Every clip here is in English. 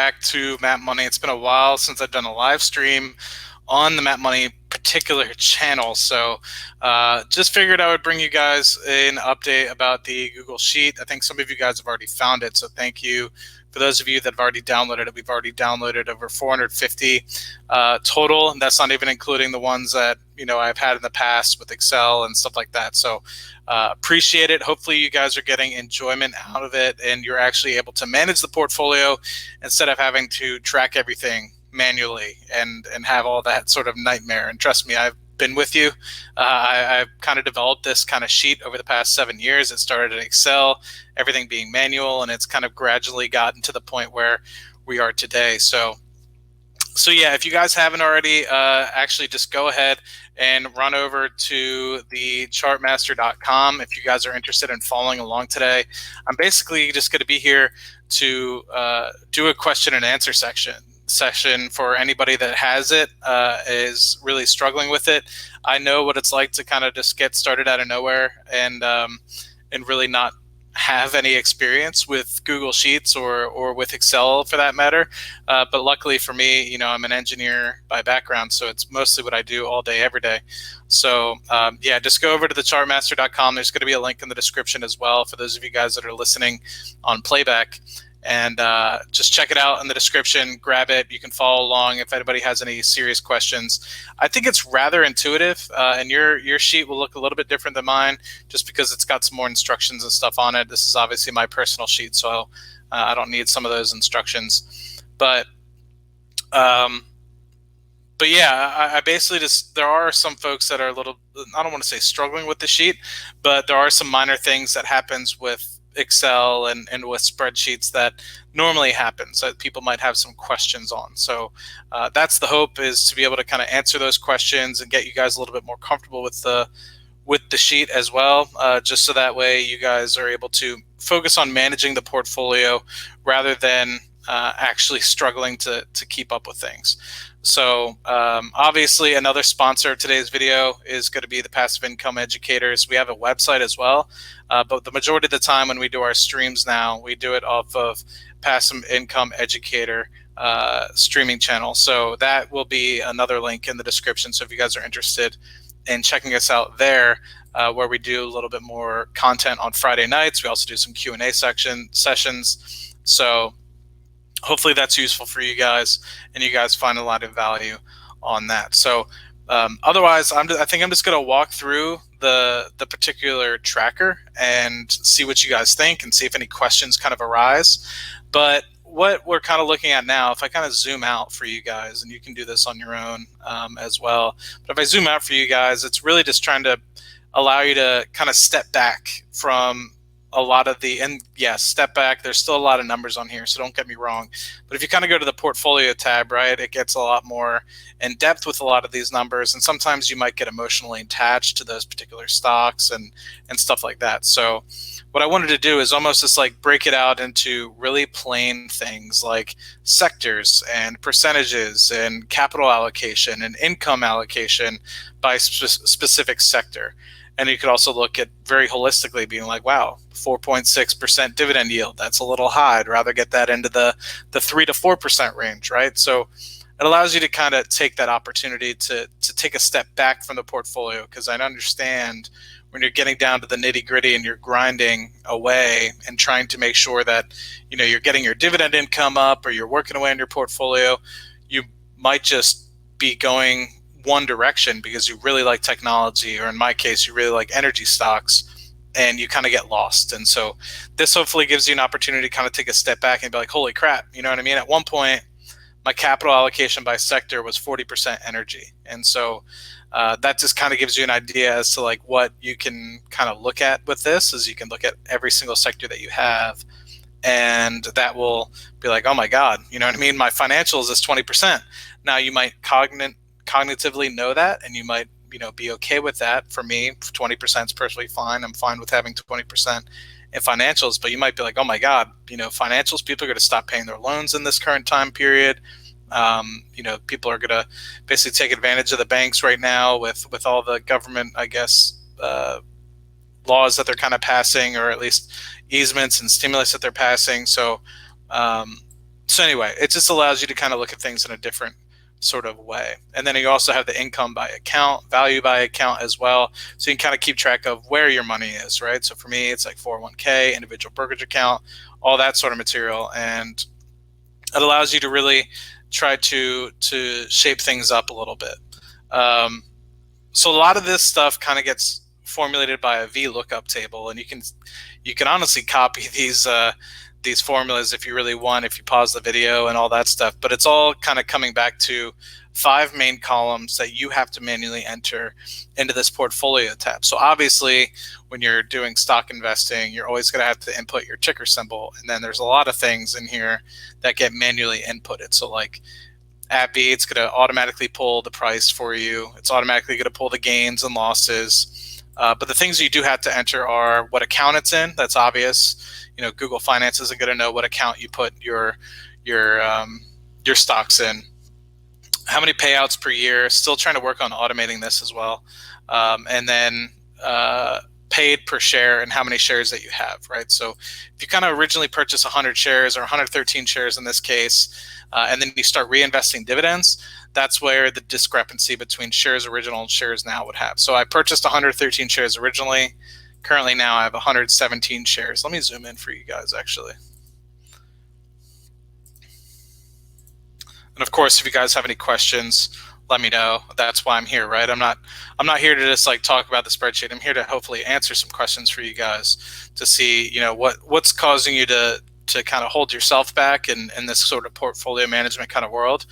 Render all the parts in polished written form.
back to Map Money. It's been a while since I've done a live stream on the Map Money particular channel. So just figured I would bring you guys an update about the Google Sheet. I think some of you guys have already found it, so thank you. For those of you that have already downloaded it, we've already downloaded over 450 total, and that's not even including the ones that I've had in the past with Excel and stuff like that. So appreciate it. Hopefully you guys are getting enjoyment out of it and you're actually able to manage the portfolio instead of having to track everything manually and have all that sort of nightmare. And trust me, I've been with you. I've kind of developed this kind of sheet over the past 7 years. It started in Excel, everything being manual, and it's kind of gradually gotten to the point where we are today. So yeah, if you guys haven't already, actually just go ahead and run over to the chartmaster.com if you guys are interested in following along today. I'm basically just going to be here to do a question and answer session for anybody that has it, is really struggling with it. I know what it's like to kind of just get started out of nowhere and really not have any experience with Google Sheets or with Excel for that matter. But luckily for me, I'm an engineer by background, so it's mostly what I do all day, every day. So yeah, just go over to the chartmaster.com. There's going to be a link in the description as well for those of you guys that are listening on playback. And just check it out in the description, grab it. You can follow along if anybody has any serious questions. I think it's rather intuitive, and your sheet will look a little bit different than mine just because it's got some more instructions and stuff on it. This is obviously my personal sheet, so I don't need some of those instructions. But yeah, I basically just, there are some folks that are a little, I don't want to say struggling with the sheet, but there are some minor things that happens with Excel and with spreadsheets that normally happens that people might have some questions on. So that's the hope, is to be able to kind of answer those questions and get you guys a little bit more comfortable with the sheet as well, just so that way you guys are able to focus on managing the portfolio rather than actually struggling to keep up with things. So obviously another sponsor of today's video is going to be the Passive Income Educators. We have a website as well, but the majority of the time when we do our streams now, we do it off of Passive Income Educator streaming channel. So that will be another link in the description. So if you guys are interested in checking us out there, where we do a little bit more content on Friday nights, we also do some Q&A sessions. So hopefully that's useful for you guys and you guys find a lot of value on that. So otherwise, I think I'm just going to walk through the particular tracker and see what you guys think and see if any questions kind of arise. But what we're kind of looking at now, if I kind of zoom out for you guys, and you can do this on your own as well, but if I zoom out for you guys, it's really just trying to allow you to kind of step back from a lot of the, and yes, step back, there's still a lot of numbers on here, so don't get me wrong. But if you kind of go to the portfolio tab, right, it gets a lot more in depth with a lot of these numbers, and sometimes you might get emotionally attached to those particular stocks and stuff like that. So what I wanted to do is almost just like break it out into really plain things like sectors and percentages and capital allocation and income allocation by specific sector. And you could also look at very holistically being like, wow, 4.6% dividend yield. That's a little high. I'd rather get that into the 3 to 4% range, right? So it allows you to kind of take that opportunity to take a step back from the portfolio, because I understand when you're getting down to the nitty gritty and you're grinding away and trying to make sure that you're getting your dividend income up or you're working away on your portfolio, you might just be going one direction because you really like technology, or in my case, you really like energy stocks, and you kind of get lost. And so this hopefully gives you an opportunity to kind of take a step back and be like, holy crap, you know what I mean? At one point, my capital allocation by sector was 40% energy. And so that just kind of gives you an idea as to like what you can kind of look at with this, is you can look at every single sector that you have, and that will be like, oh my God, you know what I mean? My financials is 20%. Now you might cognitively know that, and you might be okay with that. For me, 20% is perfectly fine. I'm fine with having 20% in financials, but you might be like, oh my God, financials, people are going to stop paying their loans in this current time period. People are going to basically take advantage of the banks right now with all the government, I guess, laws that they're kind of passing, or at least easements and stimulus that they're passing. So So anyway, it just allows you to kind of look at things in a different sort of way. And then you also have the income by account, value by account as well. So you can kind of keep track of where your money is, right? So for me, it's like 401k, individual brokerage account, all that sort of material. And it allows you to really try to shape things up a little bit. So a lot of this stuff kind of gets formulated by a VLOOKUP table, and you can honestly copy these formulas if you really want, if you pause the video and all that stuff. But it's all kind of coming back to 5 main columns that you have to manually enter into this portfolio tab. So obviously, when you're doing stock investing, you're always going to have to input your ticker symbol, and then there's a lot of things in here that get manually inputted. So like AbbVie, it's going to automatically pull the price for you. It's automatically going to pull the gains and losses. But the things you do have to enter are what account it's in. That's obvious. You know, Google Finance isn't going to know what account you put your stocks in. How many payouts per year? Still trying to work on automating this as well. And then paid per share and how many shares that you have, right? So if you kind of originally purchase 100 shares or 113 shares in this case, and then you start reinvesting dividends, that's where the discrepancy between shares original and shares now would have. So I purchased 113 shares originally. Currently now I have 117 shares. Let me zoom in for you guys actually. And of course, if you guys have any questions, let me know. That's why I'm here, right? I'm not here to just like talk about the spreadsheet. I'm here to hopefully answer some questions for you guys to see, you know, what's causing you to kind of hold yourself back in this sort of portfolio management kind of world,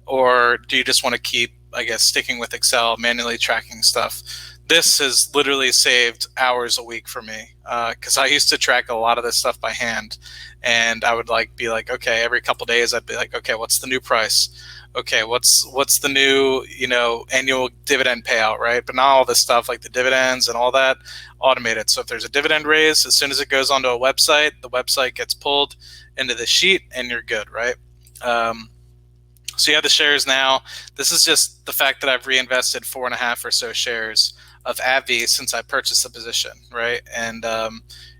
or do you just want to keep, I guess, sticking with Excel, manually tracking stuff? This has literally saved hours a week for me because I used to track a lot of this stuff by hand, and I would be like, okay, every couple days I'd be like, okay, what's the new price? Okay, what's the new, you know, annual dividend payout, right? But not all this stuff like the dividends and all that automated. So if there's a dividend raise, as soon as it goes onto a website, the website gets pulled into the sheet and you're good, right? So you have the shares now. This is just the fact that I've reinvested 4.5 or so shares of AbbVie since I purchased the position, right? And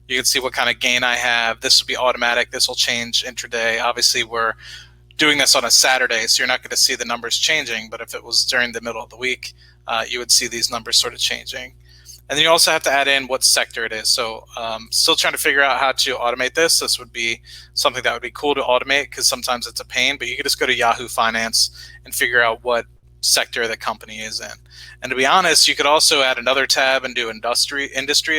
you can see what kind of gain I have. This will be automatic. This will change intraday. Obviously, we're doing this on a Saturday, so you're not going to see the numbers changing. But if it was during the middle of the week, you would see these numbers sort of changing. And then you also have to add in what sector it is. So still trying to figure out how to automate this. This would be something that would be cool to automate because sometimes it's a pain, but you can just go to Yahoo Finance and figure out what sector the company is in. And to be honest, you could also add another tab and do industry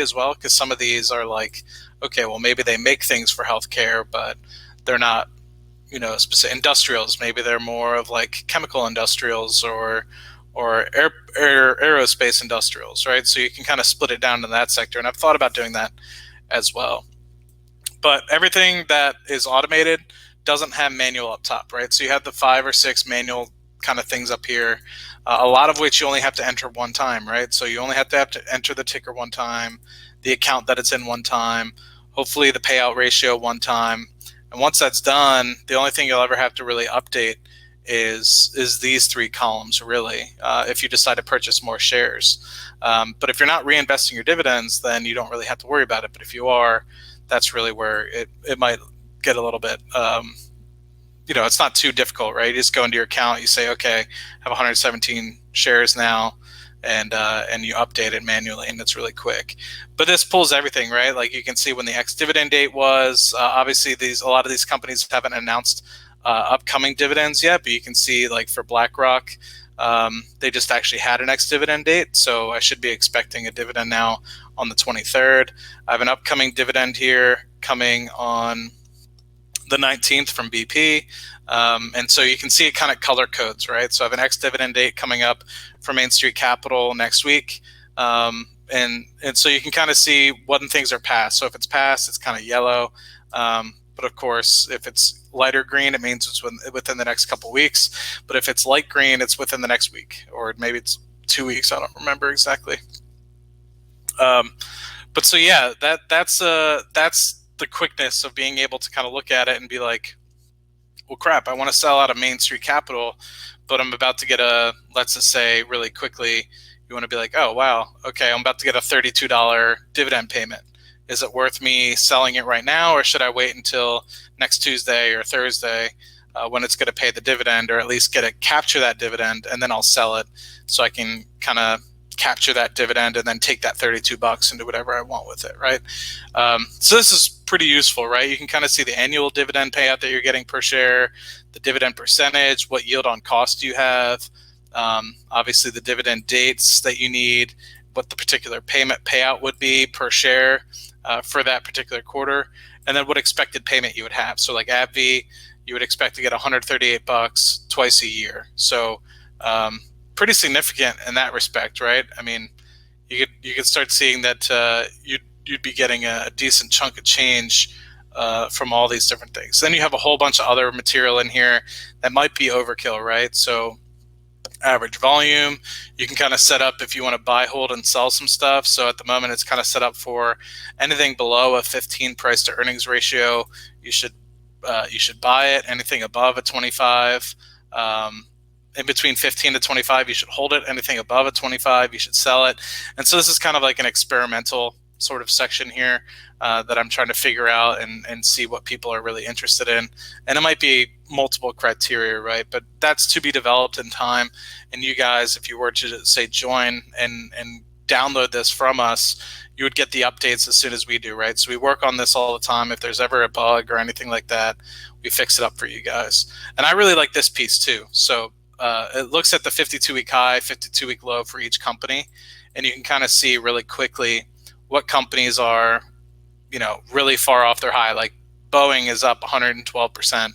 as well, because some of these are like, okay, well, maybe they make things for healthcare, but they're not, you know, specific industrials. Maybe they're more of like chemical industrials or aerospace industrials, right? So you can kind of split it down to that sector. And I've thought about doing that as well. But everything that is automated doesn't have manual up top, right? So you have the 5 or 6 manual kind of things up here, a lot of which you only have to enter one time, right? So you only have to enter the ticker one time, the account that it's in one time, hopefully the payout ratio one time. And once that's done, the only thing you'll ever have to really update is these 3 columns, really, if you decide to purchase more shares. But if you're not reinvesting your dividends, then you don't really have to worry about it. But if you are, that's really where it might get a little bit, you know, it's not too difficult, right? You just go into your account, you say, okay, I have 117 shares now, and you update it manually, and it's really quick. But this pulls everything, right? Like you can see when the ex-dividend date was. Obviously, a lot of these companies haven't announced upcoming dividends yet, but you can see like for BlackRock, they just actually had an ex-dividend date, so I should be expecting a dividend now on the 23rd. I have an upcoming dividend here coming on the 19th from BP. And so you can see it kind of color codes, right? So I have an ex-dividend date coming up for Main Street Capital next week. And so you can kind of see when things are passed. So if it's passed, it's kind of yellow. But of course, if it's lighter green, it means it's within the next couple weeks. But if it's light green, it's within the next week, or maybe it's 2 weeks. I don't remember exactly. But so yeah, that's the quickness of being able to kind of look at it and be like, well, crap, I want to sell out of Main Street Capital, but I'm about to get let's just say really quickly, you want to be like, oh, wow, okay, I'm about to get a $32 dividend payment. is it worth me selling it right now, or should I wait until next Tuesday or Thursday when it's going to pay the dividend, or at least capture that dividend, and then I'll sell it so I can kind of capture that dividend and then take that $32 and do whatever I want with it, right? So this is pretty useful, right? You can kind of see the annual dividend payout that you're getting per share, the dividend percentage, what yield on cost you have, obviously the dividend dates that you need, what the particular payout would be per share for that particular quarter, and then what expected payment you would have. So like AbbVie, you would expect to get $138 twice a year. So pretty significant in that respect, right? I mean, you could start seeing that you'd be getting a decent chunk of change from all these different things. Then you have a whole bunch of other material in here that might be overkill, right? So average volume, you can kind of set up if you want to buy, hold, and sell some stuff. So at the moment, it's kind of set up for anything below a 15 price to earnings ratio. You should buy it. Anything above a 25, in between 15 to 25, you should hold it. Anything above a 25, you should sell it. And so this is kind of like an experimental sort of section here that I'm trying to figure out and see what people are really interested in. And it might be multiple criteria, right? But that's to be developed in time. And you guys, if you were to say join and download this from us, you would get the updates as soon as we do, right? So we work on this all the time. If there's ever a bug or anything like that, we fix it up for you guys. And I really like this piece too. So it looks at the 52-week high, 52-week low for each company, and you can kind of see really quickly what companies are, really far off their high. Like Boeing is up 112%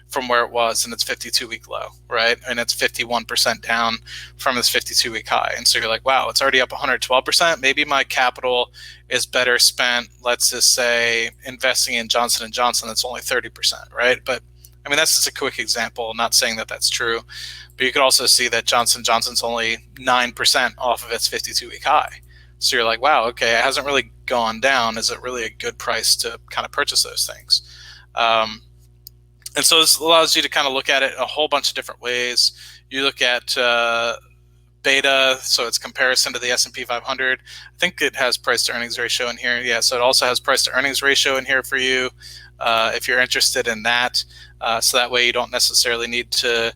from where it was in its 52-week low, right? And it's 51% down from its 52-week high. And so you're like, wow, it's already up 112%. Maybe my capital is better spent, let's just say, investing in Johnson & Johnson that's only 30%, right? But I mean, that's just a quick example. I'm not saying that that's true, but you could also see that Johnson & Johnson's only 9% off of its 52-week high. So you're like, wow, okay, it hasn't really gone down. Is it really a good price to kind of purchase those things? And so this allows you to kind of look at it a whole bunch of different ways. You look at beta, so it's comparison to the S&P 500. I think it has price to earnings ratio in here. Yeah, so it also has price to earnings ratio in here for you if you're interested in that. So that way you don't necessarily need to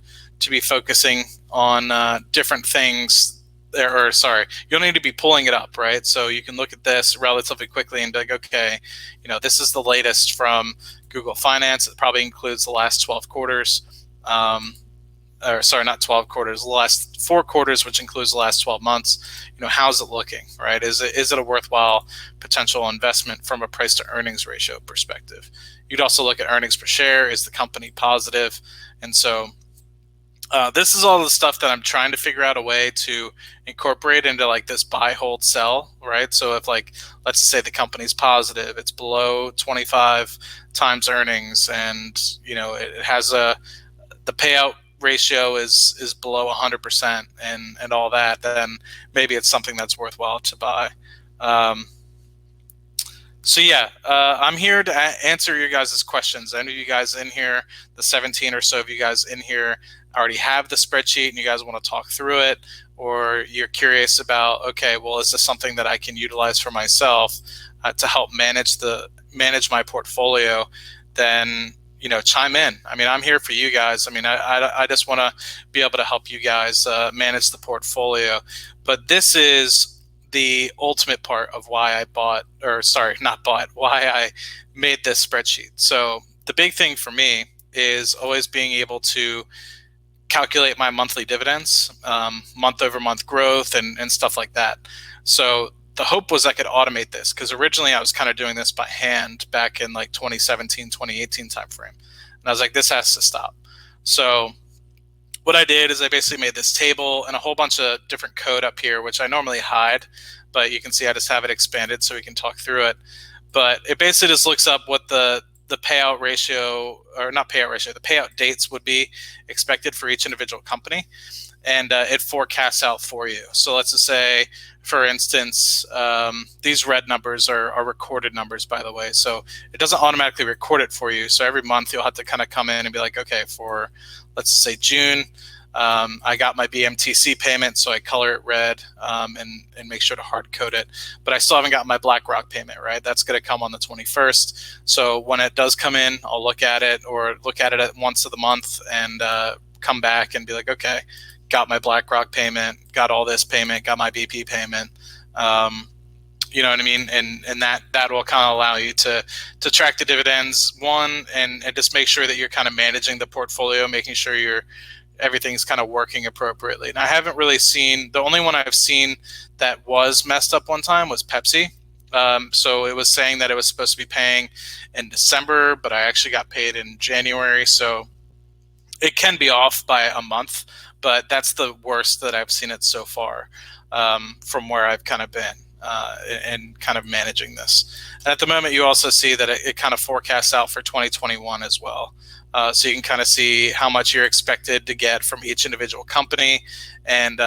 be focusing on different things. Or sorry, you don't need to be pulling it up, right? So you can look at this relatively quickly and be like, okay, this is the latest from Google Finance. It probably includes the last 12 quarters. Or sorry, not 12 quarters, the last 4 quarters, which includes the last 12 months. How's it looking, right? Is it a worthwhile potential investment from a price to earnings ratio perspective? You'd also look at earnings per share. Is the company positive? And so this is all the stuff that I'm trying to figure out a way to incorporate into like this buy, hold, sell, right? So if like, let's say the company's positive, it's below 25 times earnings, and it has the payout ratio is below 100% and all that, then maybe it's something that's worthwhile to buy. So yeah, I'm here to answer your guys' questions. I know you guys in here, the 17 or so of you guys in here, already have the spreadsheet and you guys want to talk through it, or you're curious about, okay, well, is this something that I can utilize for myself to help manage my portfolio? Then chime in. I mean, I'm here for you guys. I mean, I just want to be able to help you guys manage the portfolio. But this is the ultimate part of why why I made this spreadsheet. So the big thing for me is always being able to calculate my monthly dividends, month over month growth and stuff like that. So the hope was I could automate this, because originally I was kind of doing this by hand back in like 2017, 2018 timeframe. And I was like, this has to stop. So what I did is I basically made this table and a whole bunch of different code up here, which I normally hide, but you can see I just have it expanded so we can talk through it. But it basically just looks up what the payout ratio, or not payout ratio, the payout dates would be expected for each individual company. And it forecasts out for you. So let's just say, for instance, these red numbers are recorded numbers, by the way. So it doesn't automatically record it for you. So every month you'll have to kind of come in and be like, okay, for let's just say June, I got my BMTC payment, so I color it red and make sure to hard code it. But I still haven't got my BlackRock payment, right? That's going to come on the 21st. So when it does come in, I'll look at it or look at it at once of the month and come back and be like, okay, got my BlackRock payment, got all this payment, got my BP payment. You know what I mean? And that will kind of allow you to track the dividends, and just make sure that you're kind of managing the portfolio, making sure everything's kind of working appropriately. And I haven't really seen, the only one I've seen that was messed up one time was Pepsi. So it was saying that it was supposed to be paying in December, but I actually got paid in January. So it can be off by a month, but that's the worst that I've seen it so far from where I've kind of been. And kind of managing this. And at the moment, you also see that it kind of forecasts out for 2021 as well. So you can kind of see how much you're expected to get from each individual company and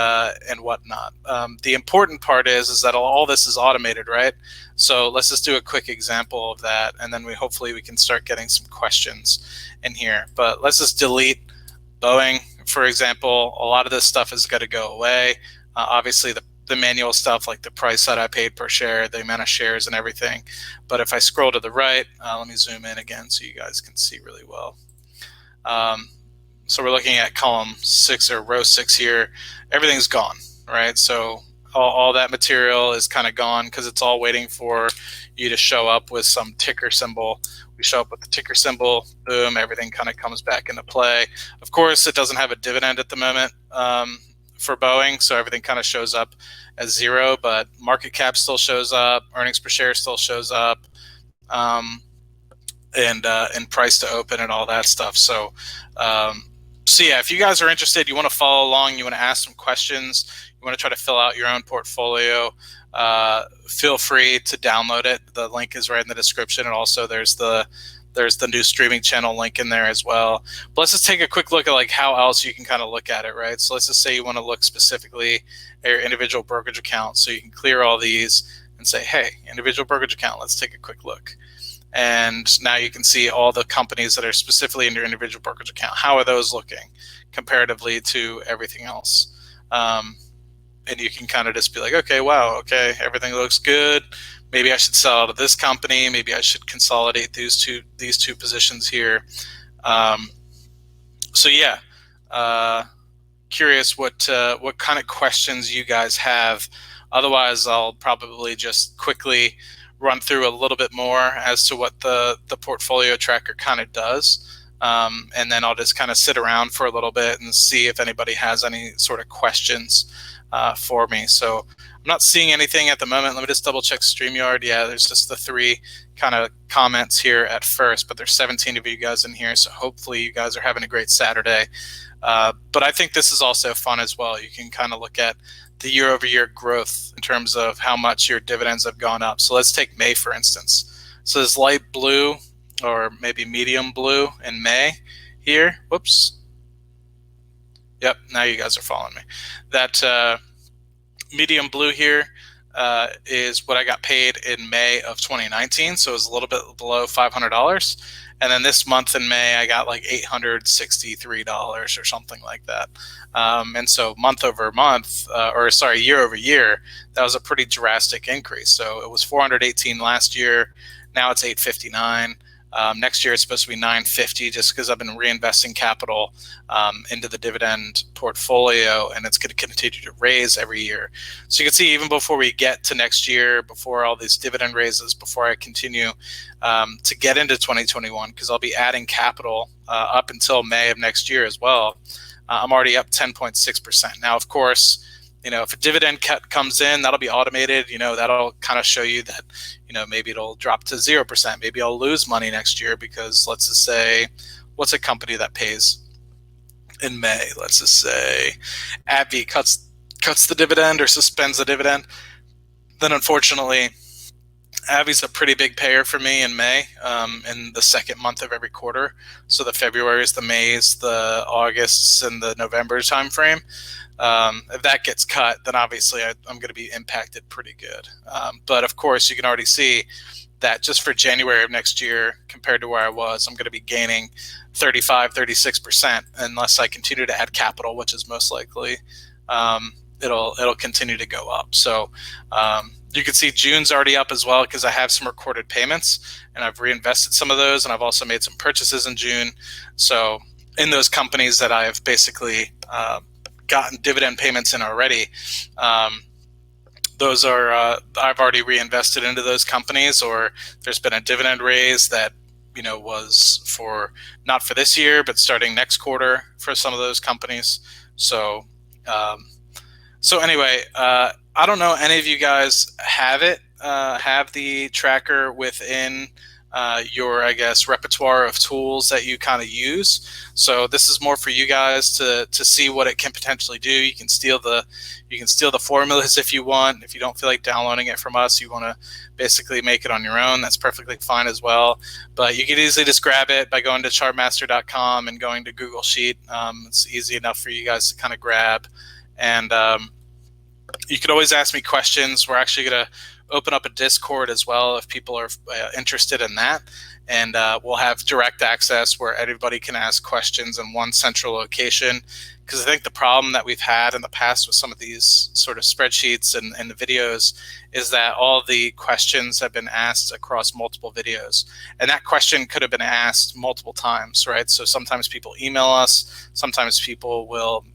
whatnot. The important part is that all this is automated, right? So let's just do a quick example of that, and then hopefully we can start getting some questions in here. But let's just delete Boeing, for example. A lot of this stuff is going to go away. Obviously, the manual stuff like the price that I paid per share, the amount of shares and everything. But if I scroll to the right, let me zoom in again so you guys can see really well. So we're looking at column 6 or row 6 here. Everything's gone, right? So all that material is kind of gone because it's all waiting for you to show up with some ticker symbol. We show up with the ticker symbol, boom, everything kind of comes back into play. Of course, it doesn't have a dividend at the moment. For Boeing, so everything kind of shows up as 0, but market cap still shows up, earnings per share still shows up, and price to open and all that stuff. So yeah, if you guys are interested, you want to follow along, you want to ask some questions, you want to try to fill out your own portfolio, feel free to download it. The link is right in the description, and also there's the new streaming channel link in there as well. But let's just take a quick look at like how else you can kind of look at it, right? So let's just say you want to look specifically at your individual brokerage account. So you can clear all these and say, hey, individual brokerage account, let's take a quick look. And now you can see all the companies that are specifically in your individual brokerage account. How are those looking comparatively to everything else? And you can kind of just be like, okay, wow, okay, everything looks good. Maybe I should sell out of this company. Maybe I should consolidate these two positions here. So yeah, curious what kind of questions you guys have. Otherwise, I'll probably just quickly run through a little bit more as to what the portfolio tracker kind of does. And then I'll just kind of sit around for a little bit and see if anybody has any sort of questions for me. So I'm not seeing anything at the moment. Let me just double check StreamYard. Yeah, there's just the 3 kind of comments here at first, but there's 17 of you guys in here. So hopefully you guys are having a great Saturday. But I think this is also fun as well. You can kind of look at the year-over-year growth in terms of how much your dividends have gone up. So let's take May, for instance. So this light blue or maybe medium blue in May here. Whoops. Yep, now you guys are following me. That medium blue here is what I got paid in May of 2019. So it was a little bit below $500. And then this month in May, I got like $863 or something like that. And so month over month, year over year, that was a pretty drastic increase. So it was 418 last year. Now it's 859. Next year it's supposed to be 950 just because I've been reinvesting capital into the dividend portfolio, and it's going to continue to raise every year. So you can see even before we get to next year, before all these dividend raises, before I continue to get into 2021, because I'll be adding capital up until May of next year as well, I'm already up 10.6%. Now, of course, if a dividend cut comes in, that'll be automated. That'll kind of show you that, maybe it'll drop to 0%. Maybe I'll lose money next year because let's just say, what's a company that pays in May? Let's just say AbbVie cuts the dividend or suspends the dividend. Then unfortunately, AbbVie's a pretty big payer for me in May, in the second month of every quarter. So the February's, the May's, the August's, and the November timeframe. If that gets cut, then obviously I'm going to be impacted pretty good. But of course, you can already see that just for January of next year, compared to where I was, I'm going to be gaining 35, 36% unless I continue to add capital, which is most likely. It'll continue to go up. So you can see June's already up as well because I have some recorded payments and I've reinvested some of those, and I've also made some purchases in June. So in those companies that I've basically gotten dividend payments in already, those are I've already reinvested into those companies, or there's been a dividend raise that was for not for this year but starting next quarter for some of those companies. So anyway, I don't know any of you guys have the tracker within your, I guess, repertoire of tools that you kind of use. So this is more for you guys to see what it can potentially do. You can steal the formulas if you want. If you don't feel like downloading it from us, you want to basically make it on your own, that's perfectly fine as well. But you can easily just grab it by going to chartmaster.com and going to Google Sheet. It's easy enough for you guys to kind of grab. And you could always ask me questions. We're actually going to open up a Discord as well if people are interested in that. And we'll have direct access where everybody can ask questions in one central location. Because I think the problem that we've had in the past with some of these sort of spreadsheets and the videos is that all the questions have been asked across multiple videos. And that question could have been asked multiple times, right? So sometimes people email us, sometimes people will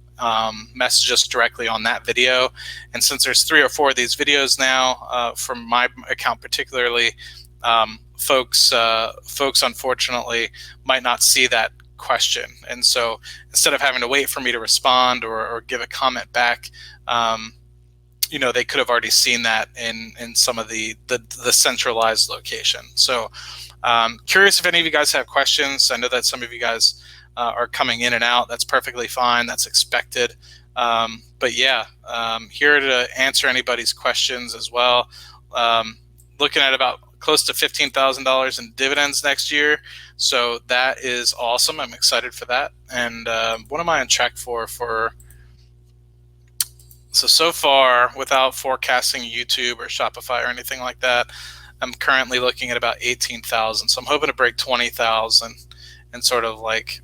message us directly on that video. And since there's 3 or 4 of these videos now, from my account particularly, folks unfortunately might not see that question. And so instead of having to wait for me to respond or give a comment back, they could have already seen that in some of the centralized location. So curious if any of you guys have questions. I know that some of you guys are coming in and out. That's perfectly fine. That's expected. But yeah, here to answer anybody's questions as well. Looking at about close to $15,000 in dividends next year. So that is awesome. I'm excited for that. And what am I on track for? So far, without forecasting YouTube or Shopify or anything like that, I'm currently looking at about 18,000. So I'm hoping to break 20,000 and sort of like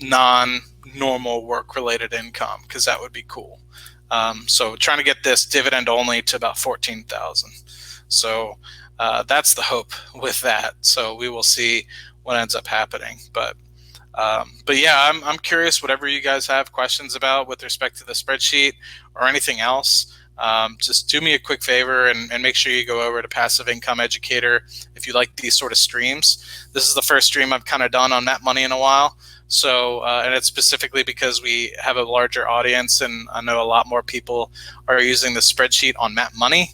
non-normal work-related income, because that would be cool. So trying to get this dividend only to about 14,000. So that's the hope with that. So we will see what ends up happening. But yeah, I'm curious whatever you guys have questions about with respect to the spreadsheet or anything else. Just do me a quick favor and make sure you go over to Passive Income Educator if you like these sort of streams. This is the first stream I've kind of done on Map Money in a while. So, and it's specifically because we have a larger audience, and I know a lot more people are using the spreadsheet on Map Money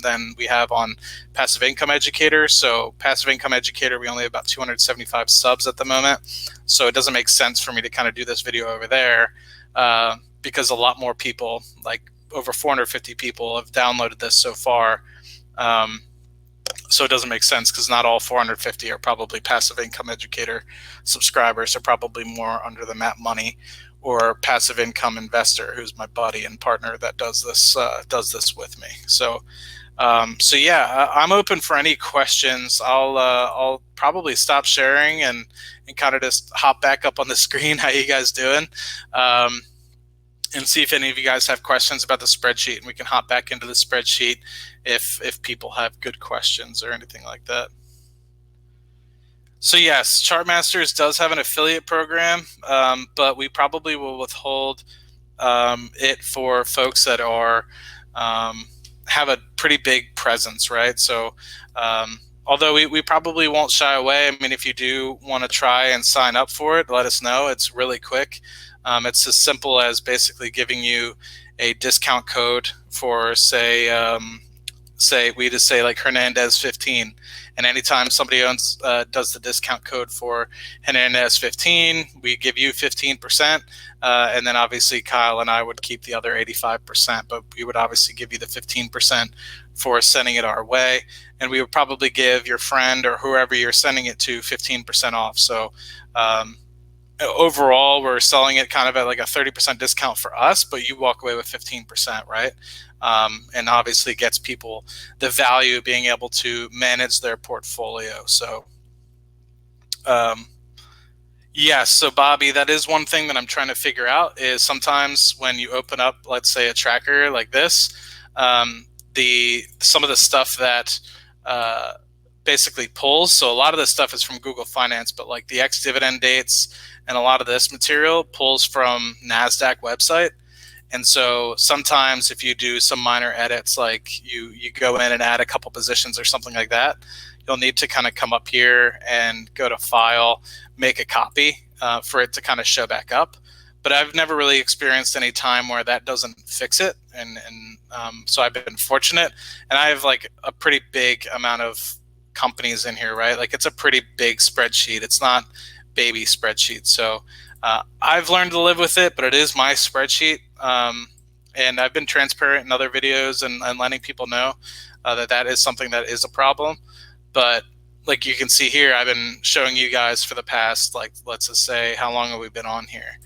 than we have on Passive Income Educator. So Passive Income Educator, we only have about 275 subs at the moment. So it doesn't make sense for me to kind of do this video over there because a lot more people, like over 450 people, have downloaded this so far. So it doesn't make sense because not all 450 are probably Passive Income Educator subscribers. Are probably more under the Map Money or Passive Income Investor, who's my buddy and partner that does this with me. So yeah, I'm open for any questions. I'll probably stop sharing and kind of just hop back up on the screen. How you guys doing? And see if any of you guys have questions about the spreadsheet, and we can hop back into the spreadsheet if people have good questions or anything like that. So yes, Chartmasters does have an affiliate program, but we probably will withhold it for folks that are have a pretty big presence, right? So although we probably won't shy away. I mean, if you do want to try and sign up for it, let us know. It's really quick. It's as simple as basically giving you a discount code for, say we just say like Hernandez 15, and anytime somebody does the discount code for Hernandez 15, we give you 15%, and then obviously Kyle and I would keep the other 85%, but we would obviously give you the 15% for sending it our way, and we would probably give your friend or whoever you're sending it to 15% off. So overall we're selling it kind of at like a 30% discount for us, but you walk away with 15%, right? And obviously gets people the value of being able to manage their portfolio. So um, yes, so Bobby, that is one thing that I'm trying to figure out is sometimes when you open up, let's say, a tracker like this, some of the stuff that basically pulls. So a lot of this stuff is from Google Finance, but like the ex-dividend dates and a lot of this material pulls from NASDAQ website. And so sometimes if you do some minor edits, like you go in and add a couple positions or something like that, you'll need to kind of come up here and go to File, make a copy for it to kind of show back up. But I've never really experienced any time where that doesn't fix it. And so I've been fortunate. And I have like a pretty big amount of companies in here, right? Like it's a pretty big spreadsheet. It's not baby spreadsheet. So I've learned to live with it, but it is my spreadsheet. And I've been transparent in other videos and letting people know that is something that is a problem. But like you can see here, I've been showing you guys for the past, like, let's just say, how long have we been on here?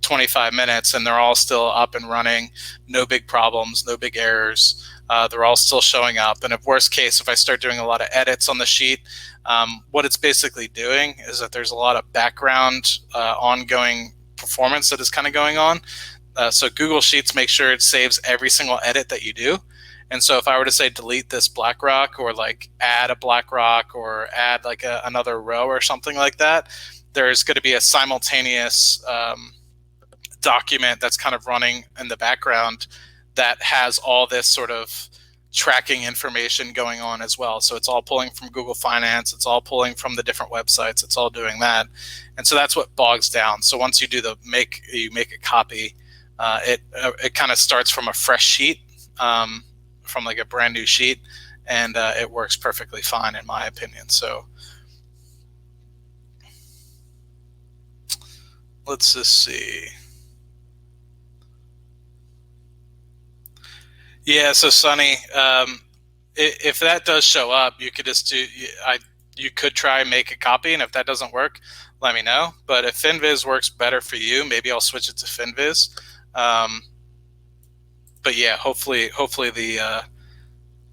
25 minutes, and they're all still up and running. No big problems, no big errors. They're all still showing up. And if worst case, if I start doing a lot of edits on the sheet, what it's basically doing is that there's a lot of background ongoing performance that is kind of going on. So Google Sheets makes sure it saves every single edit that you do. And so if I were to say delete this BlackRock or like add a BlackRock or add like another row or something like that, there's going to be a simultaneous document that's kind of running in the background that has all this sort of tracking information going on as well. So it's all pulling from Google Finance, it's all pulling from the different websites, it's all doing that. And so that's what bogs down. So once you do you make a copy, it kind of starts from a fresh sheet, from like a brand new sheet, and it works perfectly fine in my opinion. So let's just see. Yeah, so Sonny, if that does show up, you could just you could try and make a copy, and if that doesn't work, let me know. But if FinViz works better for you, maybe I'll switch it to FinViz. But yeah, hopefully the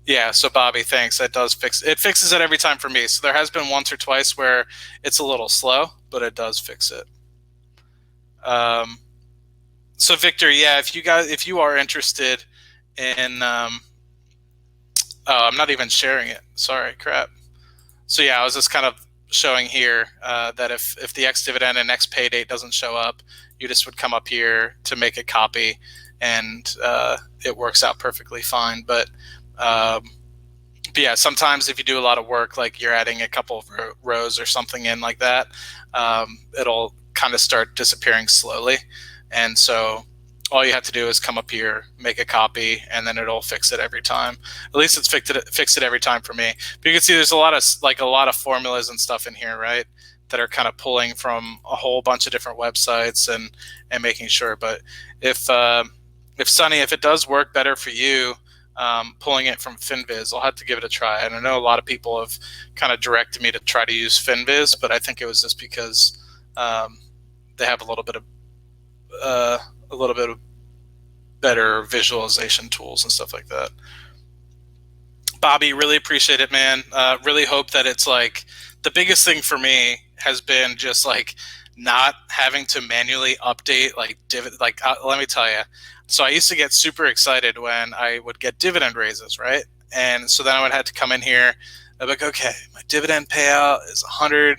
yeah. So Bobby, thanks. That does fixes it every time for me. So there has been once or twice where it's a little slow, but it does fix it. So Victor, yeah, if you are interested in, oh, I'm not even sharing it. Sorry, crap. So yeah, I was just kind of showing here that if the ex-dividend and ex-pay date doesn't show up, you just would come up here to make a copy, and it works out perfectly fine. But yeah, sometimes if you do a lot of work, like you're adding a couple of rows or something in like that, it'll kind of start disappearing slowly. And so all you have to do is come up here, make a copy, and then it'll fix it every time. At least it's fixed it every time for me. But you can see there's a lot of formulas and stuff in here, right, that are kind of pulling from a whole bunch of different websites and making sure. But if Sonny, if it does work better for you, pulling it from FinViz, I'll have to give it a try. And I know a lot of people have kind of directed me to try to use FinViz, but I think it was just because they have a little bit of better visualization tools and stuff like that. Bobby, really appreciate it, man. Really hope that it's like the biggest thing for me has been just like not having to manually update like let me tell you. So I used to get super excited when I would get dividend raises, right? And so then I would have to come in here. I'd be like, okay, my dividend payout is $100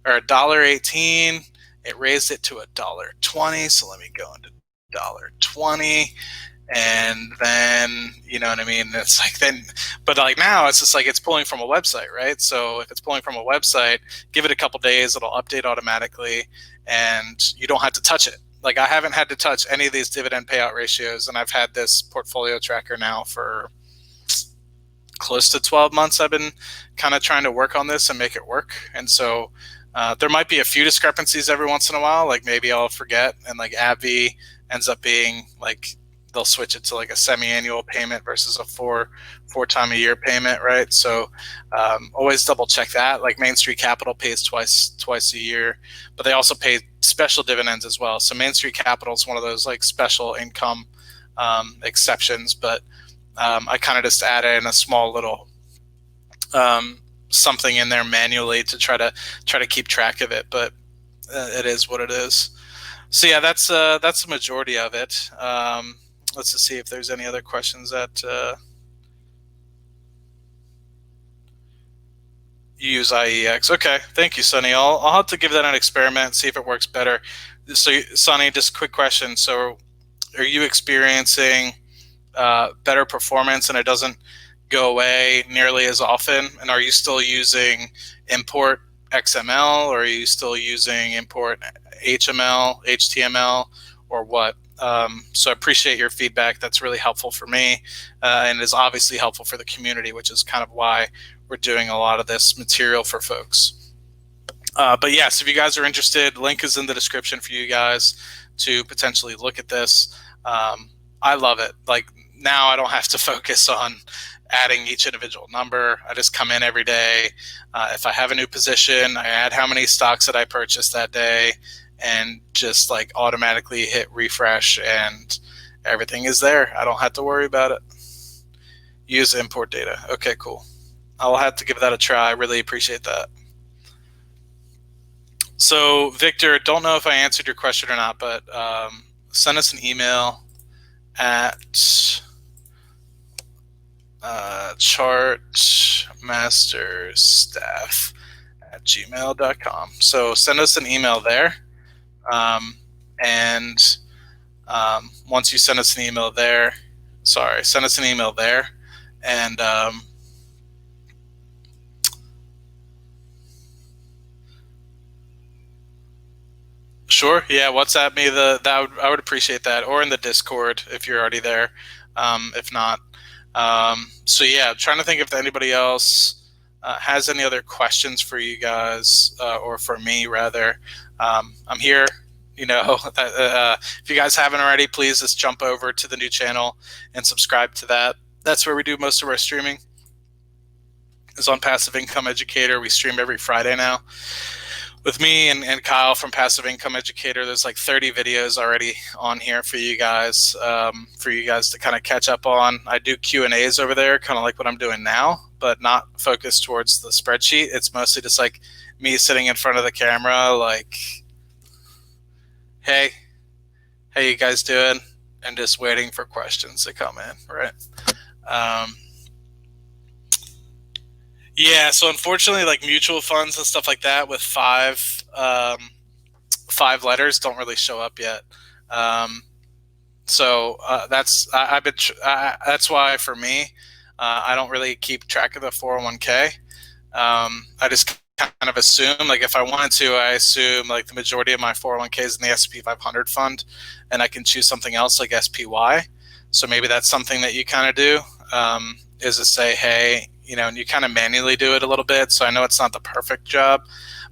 or $1.18. It raised it to $1.20. So let me go into $1.20. And then, you know what I mean? It's like then, but like now it's just like it's pulling from a website, right? So if it's pulling from a website, give it a couple days, it'll update automatically, and you don't have to touch it. Like I haven't had to touch any of these dividend payout ratios, and I've had this portfolio tracker now for close to 12 months. I've been kind of trying to work on this and make it work. And so there might be a few discrepancies every once in a while, like maybe I'll forget, and like AbbVie ends up being like they'll switch it to like a semi-annual payment versus a four time a year payment, right? So always double check that. Like Main Street Capital pays twice a year, but they also pay special dividends as well. So Main Street Capital is one of those like special income exceptions, but I kind of just add in a small little something in there manually to try to keep track of it, but it is what it is. So yeah, that's the majority of it. Let's just see if there's any other questions that you use IEX. Okay, thank you, Sonny. I'll have to give that an experiment and see if it works better. So Sonny, just a quick question. So are you experiencing better performance and it doesn't go away nearly as often? And are you still using import XML, or are you still using import HML, HTML, or what? So I appreciate your feedback. That's really helpful for me, and is obviously helpful for the community, which is kind of why we're doing a lot of this material for folks. But yes, if you guys are interested, link is in the description for you guys to potentially look at this. I love it. Like now I don't have to focus on adding each individual number. I just come in every day. If I have a new position, I add how many stocks that I purchased that day and just like automatically hit refresh and everything is there. I don't have to worry about it. Use import data. Okay, cool. I'll have to give that a try. I really appreciate that. So Victor, don't know if I answered your question or not, but send us an email at chartmasterstaff@gmail.com. So send us an email there. And once you send us an email there, send us an email there. And sure, yeah, WhatsApp me I would appreciate that, or in the Discord if you're already there. If not, so yeah, trying to think if anybody else has any other questions for you guys, or for me rather. I'm here. You know, if you guys haven't already, please just jump over to the new channel and subscribe to that. That's where we do most of our streaming. Is on Passive Income Educator. We stream every Friday now. With me and Kyle from Passive Income Educator, there's like 30 videos already on here for you guys to kind of catch up on. I do Q&As over there, kind of like what I'm doing now, but not focused towards the spreadsheet. It's mostly just like me sitting in front of the camera, like, hey, how you guys doing? And just waiting for questions to come in, right? Yeah, so unfortunately, like mutual funds and stuff like that with five letters don't really show up yet. So that's why for me, I don't really keep track of the 401k. I just kind of assume, like if I wanted to, I assume like the majority of my 401k is in the S&P 500 fund, and I can choose something else like SPY. So maybe that's something that you kind of do, is to say, hey, you know, and you kind of manually do it a little bit. So I know it's not the perfect job,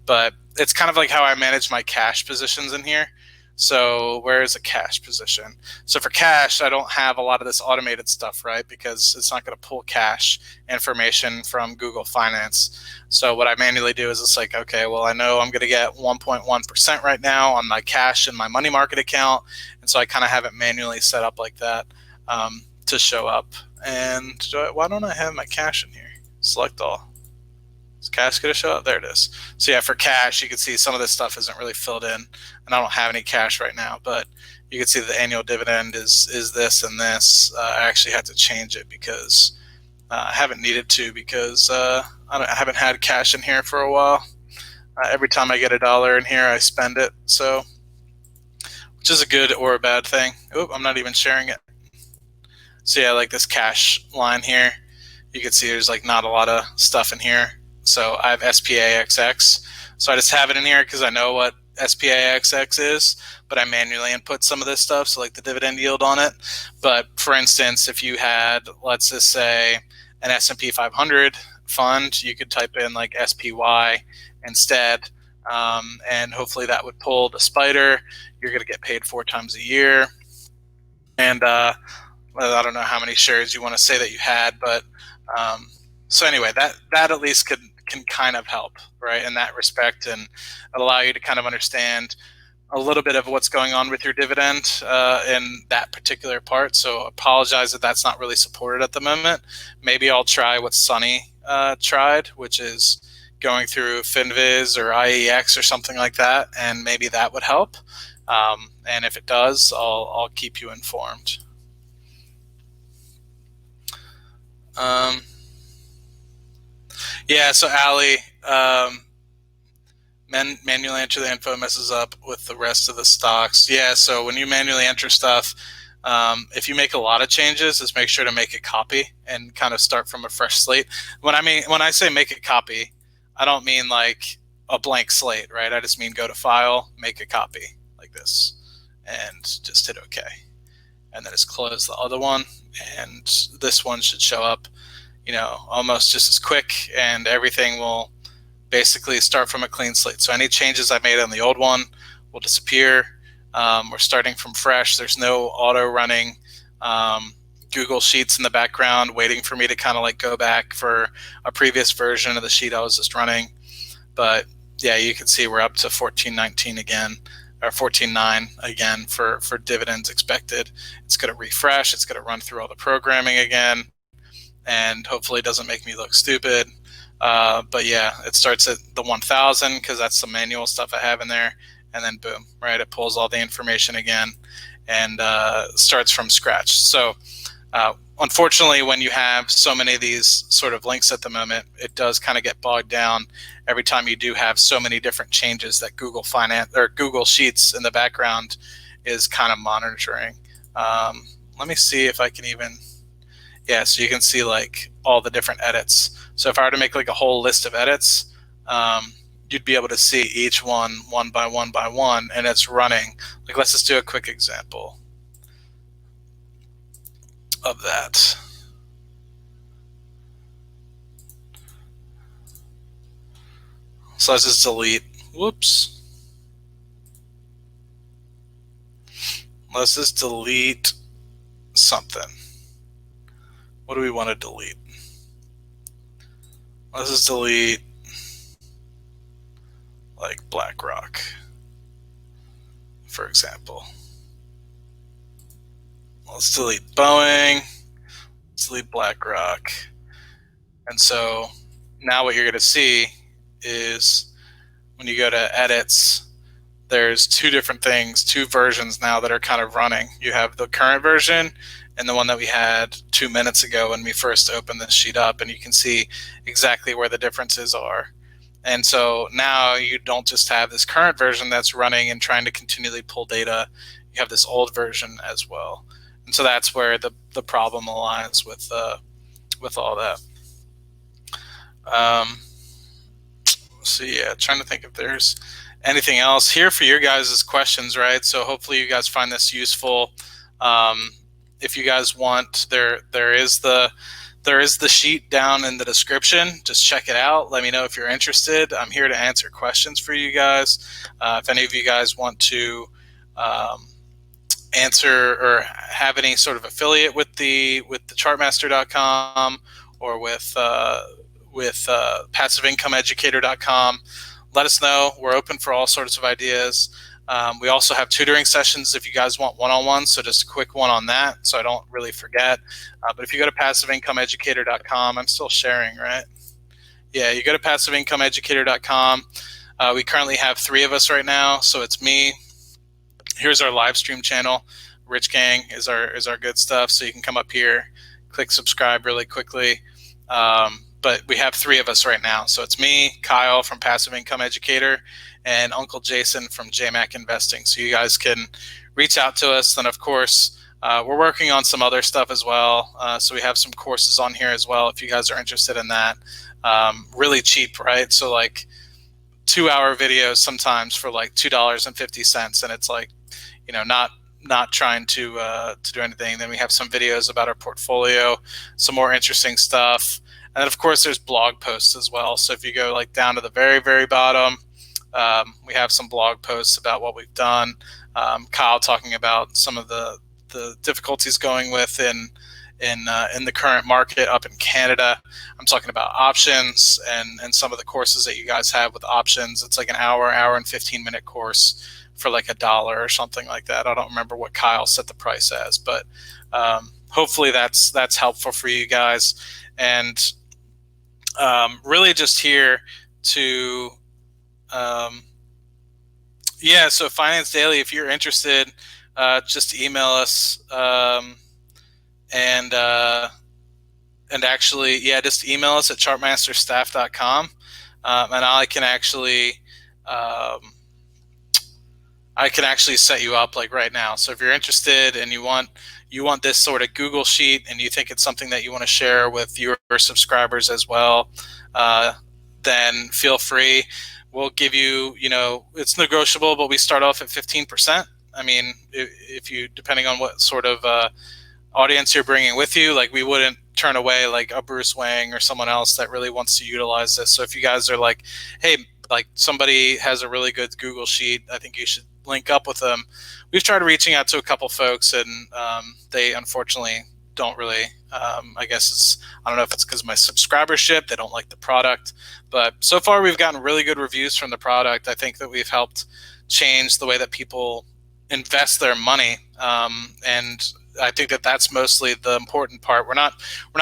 but it's kind of like how I manage my cash positions in here. So where is a cash position? So for cash, I don't have a lot of this automated stuff, right? Because it's not going to pull cash information from Google Finance. So what I manually do is it's like, okay, well, I know I'm going to get 1.1% right now on my cash in my money market account. And so I kind of have it manually set up like that to show up. And why don't I have my cash in here? Select all. Is cash going to show up? There it is. So yeah, for cash, you can see some of this stuff isn't really filled in, and I don't have any cash right now, but you can see the annual dividend is this and this. I actually had to change it because I haven't needed to, because I haven't had cash in here for a while. Every time I get $1 in here, I spend it. So, which is a good or a bad thing. Oop, I'm not even sharing it. So yeah, like this cash line here, you can see there's like not a lot of stuff in here. So I have SPAXX. So I just have it in here because I know what SPAXX is, but I manually input some of this stuff, so like the dividend yield on it. But for instance, if you had, let's just say, an S&P 500 fund, you could type in like SPY instead, and hopefully that would pull the spider. You're going to get paid 4 times a year. And well, I don't know how many shares you want to say that you had, but so anyway, that at least can kind of help, right, in that respect, and allow you to kind of understand a little bit of what's going on with your dividend in that particular part. So apologize that that's not really supported at the moment. Maybe I'll try what Sunny tried, which is going through FinViz or IEX or something like that, and maybe that would help. And if it does, I'll keep you informed. Um, yeah, so Ali, manually enter the info messes up with the rest of the stocks. Yeah, so when you manually enter stuff, if you make a lot of changes, just make sure to make a copy and kind of start from a fresh slate. When I say make a copy, I don't mean like a blank slate, right? I just mean go to File, make a copy like this, and just hit OK, and then just close the other one, and this one should show up, almost just as quick, and everything will basically start from a clean slate. So any changes I made on the old one will disappear. We're starting from fresh. There's no auto running Google Sheets in the background waiting for me to kind of like go back for a previous version of the sheet I was just running. But yeah, you can see we're up to 14.19 again, or 14.9 again for dividends expected. It's going to refresh. It's going to run through all the programming again, and hopefully it doesn't make me look stupid. But yeah, it starts at the 1000 because that's the manual stuff I have in there, and then boom, right, it pulls all the information again and starts from scratch. So unfortunately, when you have so many of these sort of links at the moment, it does kind of get bogged down every time you do have so many different changes that Google Finance or Google Sheets in the background is kind of monitoring. Let me see if I can even, yeah, so you can see like all the different edits. So if I were to make like a whole list of edits, you'd be able to see each one by one, and it's running. Like, let's just do a quick example of that. So let's just delete, whoops. Let's just delete something. What do we want to delete? Let's just delete like BlackRock, for example. Let's delete Boeing, let's delete BlackRock. And so now what you're going to see is when you go to edits, there's two different things, two versions now that are kind of running. You have the current version and the one that we had 2 minutes ago when we first opened this sheet up, and you can see exactly where the differences are. And so now you don't just have this current version that's running and trying to continually pull data, you have this old version as well. And so that's where the problem lies with all that. So yeah, trying to think if there's anything else here for your guys' questions, right? So hopefully you guys find this useful. If you guys want, there is the sheet down in the description. Just check it out. Let me know if you're interested. I'm here to answer questions for you guys. If any of you guys want to answer or have any sort of affiliate with the chartmaster.com or with passiveincomeeducator.com, let us know. We're open for all sorts of ideas. We also have tutoring sessions if you guys want one-on-one, so just a quick one on that so I don't really forget. But if you go to passiveincomeeducator.com, I'm still sharing, right? Yeah, you go to passiveincomeeducator.com. We currently have 3 of us right now, so it's me. Here's our live stream channel. Rich Gang is our good stuff, so you can come up here, click subscribe really quickly. But we have 3 of us right now. So it's me, Kyle from Passive Income Educator, and Uncle Jason from JMac Investing. So you guys can reach out to us. Then, of course, we're working on some other stuff as well. So we have some courses on here as well if you guys are interested in that. Really cheap, right? So like 2-hour videos sometimes for like $2.50, and it's like, not trying to do anything. Then we have some videos about our portfolio, some more interesting stuff. And then, of course, there's blog posts as well. So if you go like down to the very, very bottom, we have some blog posts about what we've done. Kyle talking about some of the the difficulties going with in the current market up in Canada. I'm talking about options and some of the courses that you guys have with options. It's like an hour and 15-minute course for like $1 or something like that. I don't remember what Kyle set the price as, but hopefully that's helpful for you guys. And really just here to so Finance Daily, if you're interested, just email us, and actually, just email us at chartmasterstaff.com, and I can actually set you up like right now. So if you're interested and you want this sort of Google sheet and you think it's something that you want to share with your subscribers as well, then feel free. We'll give you, it's negotiable, but we start off at 15%. I mean, if you, depending on what sort of audience you're bringing with you, like we wouldn't turn away like a Bruce Wang or someone else that really wants to utilize this. So if you guys are like, hey, like somebody has a really good Google sheet, I think you should link up with them. We've tried reaching out to a couple folks, and they unfortunately don't really, I don't know if it's because of my subscribership, they don't like the product, but so far we've gotten really good reviews from the product. I think that we've helped change the way that people invest their money, and I think that that's mostly the important part. We're not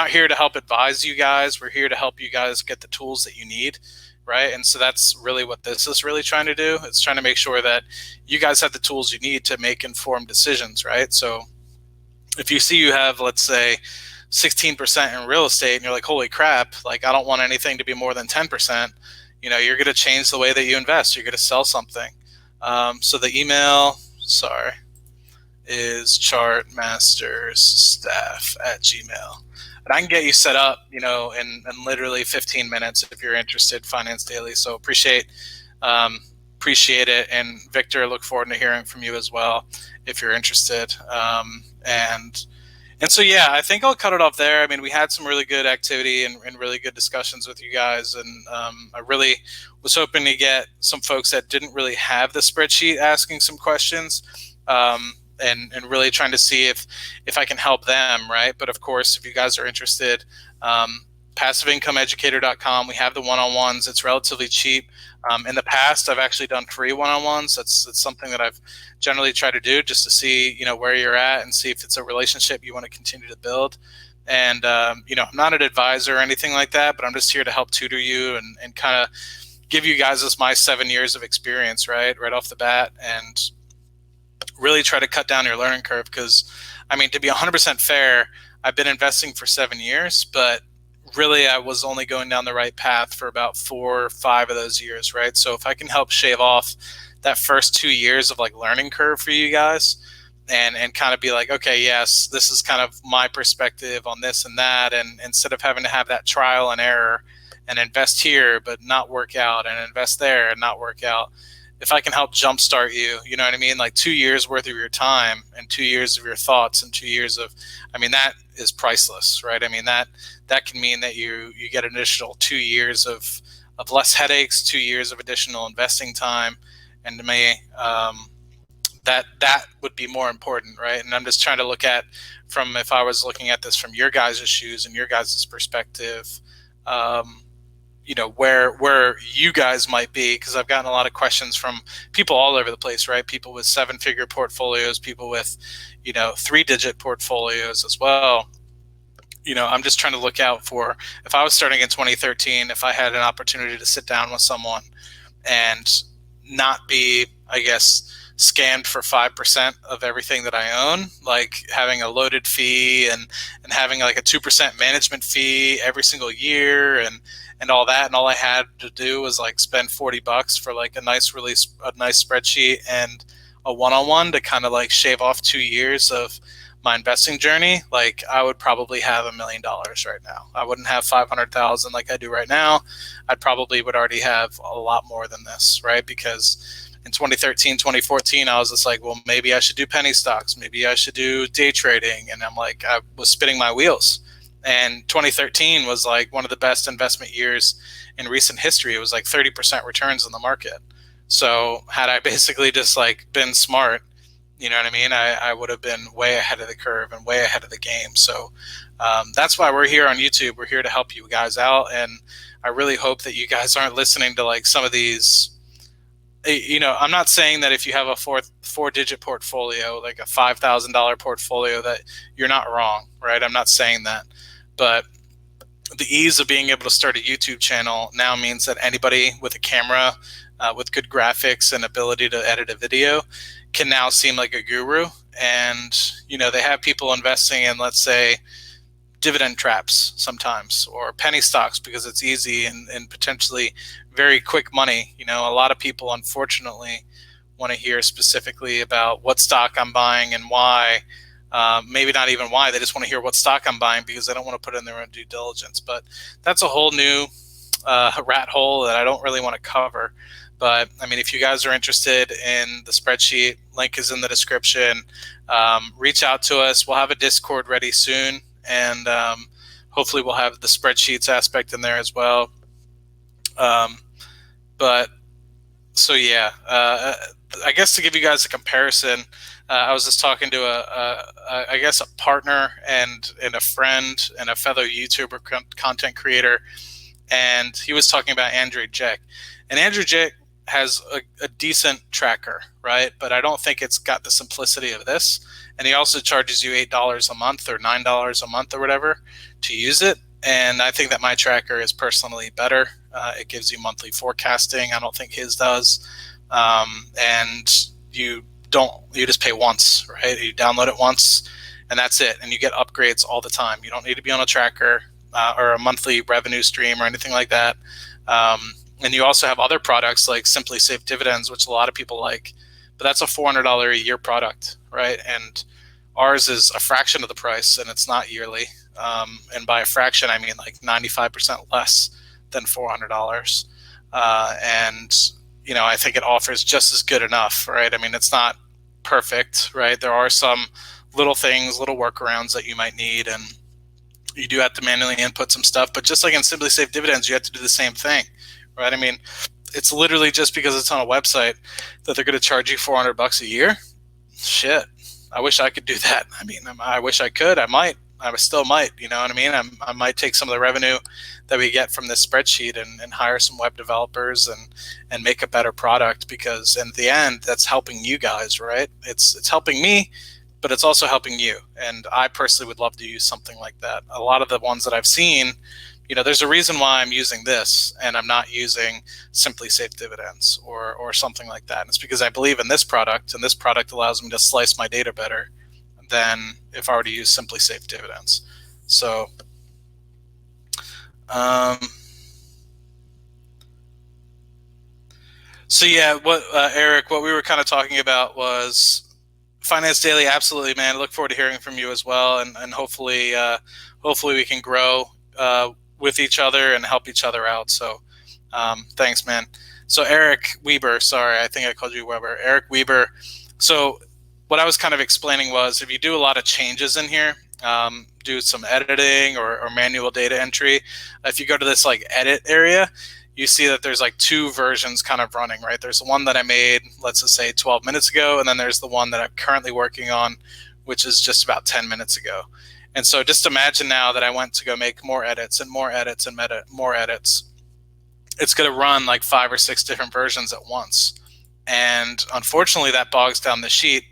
here to help advise you guys. We're here to help you guys get the tools that you need, right? And so that's really what this is really trying to do. It's trying to make sure that you guys have the tools you need to make informed decisions, right? So if you see you have, let's say, 16% in real estate and you're like, holy crap, like I don't want anything to be more than 10%, you're going to change the way that you invest. You're going to sell something. So the email, is chartmastersstaff@gmail. And I can get you set up, in literally 15 minutes if you're interested, Finance Daily. So appreciate it. And Victor, look forward to hearing from you as well if you're interested. And so, I think I'll cut it off there. I mean, we had some really good activity and really good discussions with you guys. And I really was hoping to get some folks that didn't really have the spreadsheet asking some questions. And really trying to see if I can help them, right? But of course, if you guys are interested, passiveincomeeducator.com. We have the one-on-ones. It's relatively cheap. In the past, I've actually done free one-on-ones. That's something that I've generally tried to do just to see, where you're at and see if it's a relationship you want to continue to build. And, I'm not an advisor or anything like that, but I'm just here to help tutor you and kind of give you guys my 7 years of experience, right off the bat, and really try to cut down your learning curve. Because, I mean, to be 100% fair, I've been investing for 7 years, but really I was only going down the right path for about 4 or 5 of those years, right? So if I can help shave off that first 2 years of like learning curve for you guys and kind of be like, okay, yes, this is kind of my perspective on this and that. And instead of having to have that trial and error and invest here, but not work out, and invest there and not work out, if I can help jumpstart you, you know what I mean? Like 2 years worth of your time and 2 years of your thoughts and 2 years of, I mean, that is priceless, right? I mean, that can mean that you get an additional 2 years of less headaches, 2 years of additional investing time. And to me, that would be more important, right? And I'm just trying to look at from, if I was looking at this from your guys' shoes and your guys' perspective, where you guys might be, because I've gotten a lot of questions from people all over the place, right? People with 7-figure portfolios, people with, 3-digit portfolios as well. I'm just trying to look out for, if I was starting in 2013, if I had an opportunity to sit down with someone and not be, I guess, scammed for 5% of everything that I own, like having a loaded fee and having like a 2% management fee every single year and all that. And all I had to do was like spend $40 for like a nice spreadsheet and a one-on-one to kind of like shave off 2 years of my investing journey. Like I would probably have $1 million right now. I wouldn't have 500,000 like I do right now. I'd probably would already have a lot more than this, right? Because in 2013, 2014, I was just like, well, maybe I should do penny stocks. Maybe I should do day trading. And I'm like, I was spinning my wheels. And 2013 was like one of the best investment years in recent history. It was like 30% returns in the market. So had I basically just like been smart You know what I mean? I would have been way ahead of the curve and way ahead of the game. So that's why we're here on YouTube. We're here to help you guys out. And I really hope that you guys aren't listening to like some of these. I'm not saying that if you have a four-digit portfolio, like a $5,000 portfolio, that you're not wrong, right? I'm not saying that. But the ease of being able to start a YouTube channel now means that anybody with a camera, with good graphics and ability to edit a video, can now seem like a guru. And they have people investing in, let's say, dividend traps sometimes, or penny stocks, because it's easy and potentially very quick money. A lot of people unfortunately want to hear specifically about what stock I'm buying and why. Maybe not even why, they just want to hear what stock I'm buying because they don't want to put in their own due diligence. But that's a whole new rat hole that I don't really want to cover. But I mean, if you guys are interested in the spreadsheet, link is in the description. Reach out to us. We'll have a Discord ready soon, and hopefully we'll have the spreadsheets aspect in there as well. But so yeah, I guess to give you guys a comparison, I was just talking to I guess a partner and a friend and a fellow YouTuber content creator, and he was talking about Andrew Jack. And Andrew Jack has a decent tracker, right? But I don't think it's got the simplicity of this. And he also charges you $8 a month or $9 a month or whatever to use it. And I think that my tracker is personally better. It gives you monthly forecasting. I don't think his does. And you just pay once, right? You download it once and that's it. And you get upgrades all the time. You don't need to be on a tracker or a monthly revenue stream or anything like that. And you also have other products like Simply Safe Dividends, which a lot of people like, but that's a $400 a year product, right? And ours is a fraction of the price, and it's not yearly. And by a fraction, I mean like 95% less than $400. And I think it offers just as good enough, right? I mean, it's not perfect, right? There are some little things, little workarounds that you might need, and you do have to manually input some stuff. But just like in Simply Safe Dividends, you have to do the same thing, right? I mean, it's literally just because it's on a website that they're going to charge you $400 a year. Shit, I wish I could do that. I mean, I wish I could. I might. I still might. You know what I mean? I might take some of the revenue that we get from this spreadsheet and hire some web developers and make a better product, because in the end, that's helping you guys, right? It's helping me, but it's also helping you. And I personally would love to use something like that. A lot of the ones that I've seen, there's a reason why I'm using this and I'm not using Simply Safe Dividends or something like that. And it's because I believe in this product, and this product allows me to slice my data better than if I were to use Simply Safe Dividends. So, yeah, Eric, what we were kind of talking about was Finance Daily. Absolutely, man. I look forward to hearing from you as well, and hopefully we can grow with each other and help each other out. So thanks, man. So Eric Weber, sorry, I think I called you Weber. Eric Weber. So what I was kind of explaining was, if you do a lot of changes in here, do some editing or manual data entry, if you go to this like edit area, you see that there's like two versions kind of running, right? There's the one that I made, let's just say 12 minutes ago, and then there's the one that I'm currently working on, which is just about 10 minutes ago. And so just imagine now that I went to go make more edits and more edits and more edits. It's going to run like 5 or 6 different versions at once. And unfortunately, that bogs down the sheet.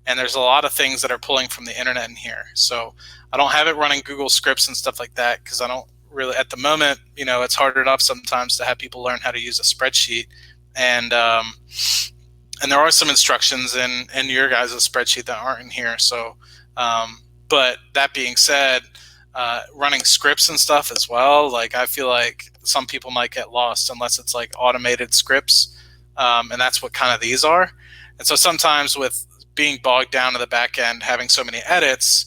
And there's a lot of things that are pulling from the internet in here. So I don't have it running Google Scripts and stuff like that, because I don't really, at the moment, it's hard enough sometimes to have people learn how to use a spreadsheet. And there are some instructions in your guys' spreadsheet that aren't in here. So, but that being said, running scripts and stuff as well, like I feel like some people might get lost unless it's like automated scripts. And that's what kind of these are. And so sometimes with being bogged down in the back end, having so many edits,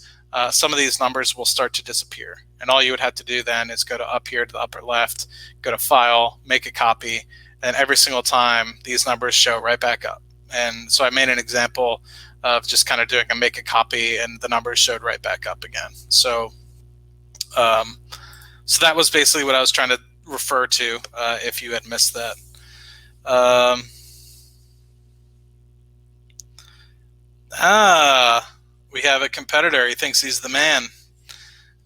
some of these numbers will start to disappear. And all you would have to do then is go to up here to the upper left, go to File, make a copy, and every single time these numbers show right back up. And so I made an example of just kind of doing a make a copy, and the numbers showed right back up again. So, so that was basically what I was trying to refer to, if you had missed that. Ah, we have a competitor. He thinks he's the man.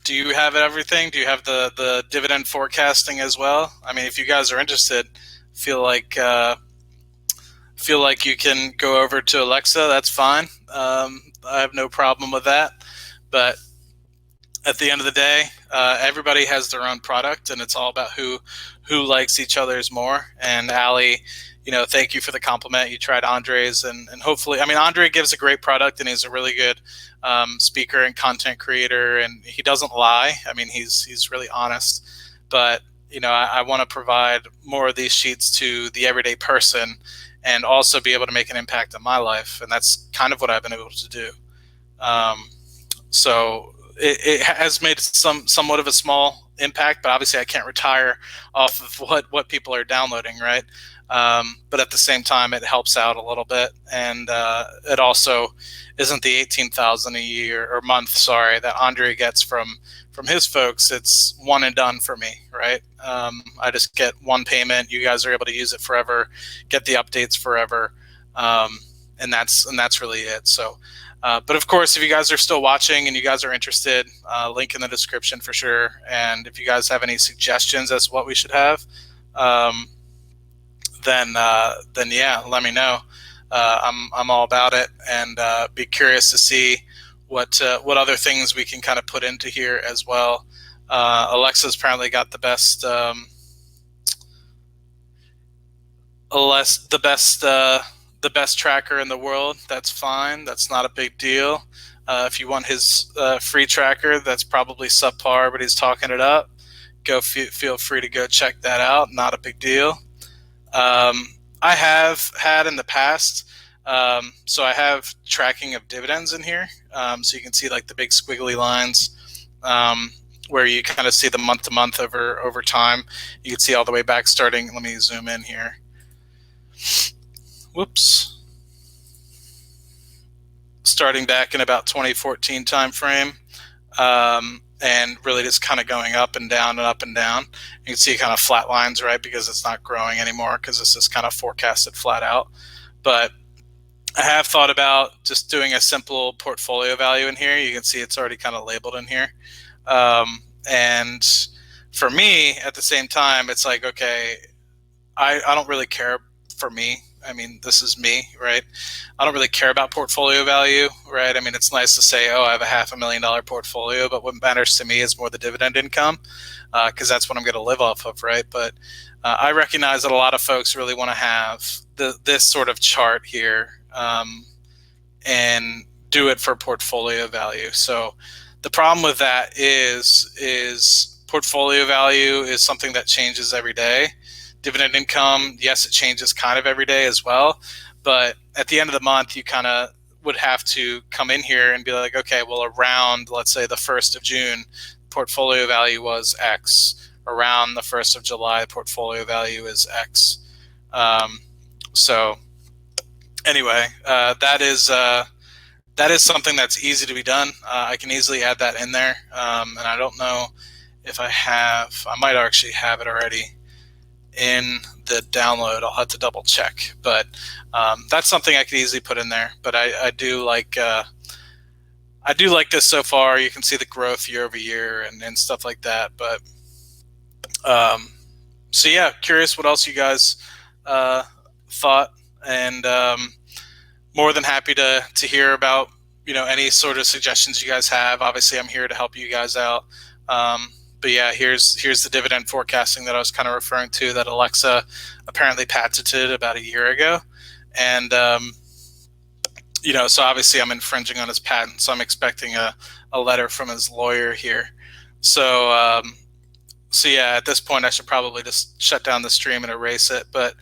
Do you have everything? Do you have the dividend forecasting as well? I mean, if you guys are interested, feel like uh, feel like you can go over to Alexa. That's fine. I have no problem with that. But at the end of the day, everybody has their own product, and it's all about who likes each other's more. And Allie, thank you for the compliment. You tried Andre's, and hopefully, I mean, Andre gives a great product, and he's a really good speaker and content creator, and he doesn't lie. I mean, he's really honest. But I want to provide more of these sheets to the everyday person, and also be able to make an impact on my life, and that's kind of what I've been able to do. So it has made somewhat of a small impact, but obviously I can't retire off of what people are downloading, right? But at the same time, it helps out a little bit, and it also isn't the 18,000 a year or month, sorry, that Andre gets from his folks. It's one and done for me, right? I just get one payment. You guys are able to use it forever, get the updates forever, and that's really it. So. But of course, if you guys are still watching and you guys are interested, link in the description for sure. And if you guys have any suggestions as to what we should have, um, then yeah, let me know. I'm all about it, and be curious to see what other things we can kind of put into here as well. Alexa's apparently got the best. The best tracker in the world. That's fine. That's not a big deal. If you want his free tracker, that's probably subpar, but he's talking it up. Feel free to go check that out. Not a big deal. I have had in the past. So I have tracking of dividends in here. So you can see like the big squiggly lines. Where you kind of see the month to month over time. You can see all the way back starting. Let me zoom in here. Whoops. Starting back in about 2014 time frame, and really just kind of going up and down and up and down. You can see kind of flat lines, right? Because it's not growing anymore because this is kind of forecasted flat out. But I have thought about just doing a simple portfolio value in here. You can see it's already kind of labeled in here. And for me, at the same time, it's like, okay, I don't really care for me. I mean, this is me, right? I don't really care about portfolio value, right? I mean, it's nice to say, oh, I have a $500,000 portfolio, but what matters to me is more the dividend income, because that's what I'm going to live off of, right? But I recognize that a lot of folks really want to have this sort of chart here, and do it for portfolio value. So the problem with that is portfolio value is something that changes every day. Dividend income, yes, it changes kind of every day as well. But at the end of the month, you kind of would have to come in here and be like, okay, well, around, let's say, the 1st of June, portfolio value was X. Around the 1st of July, portfolio value is X. So anyway, that is something that's easy to be done. I can easily add that in there. And I don't know if I might actually have it already in the download. I'll have to double check, but that's something I could easily put in there. But I do like this so far. You can see the growth year over year and stuff like that. But so yeah, curious what else you guys thought, and more than happy to hear about any sort of suggestions you guys have. Obviously, I'm here to help you guys out. But yeah, here's the dividend forecasting that I was kind of referring to, that Alexa apparently patented about a year ago. And, so obviously I'm infringing on his patent. So I'm expecting a letter from his lawyer here. So, so yeah, at this point I should probably just shut down the stream and erase it. But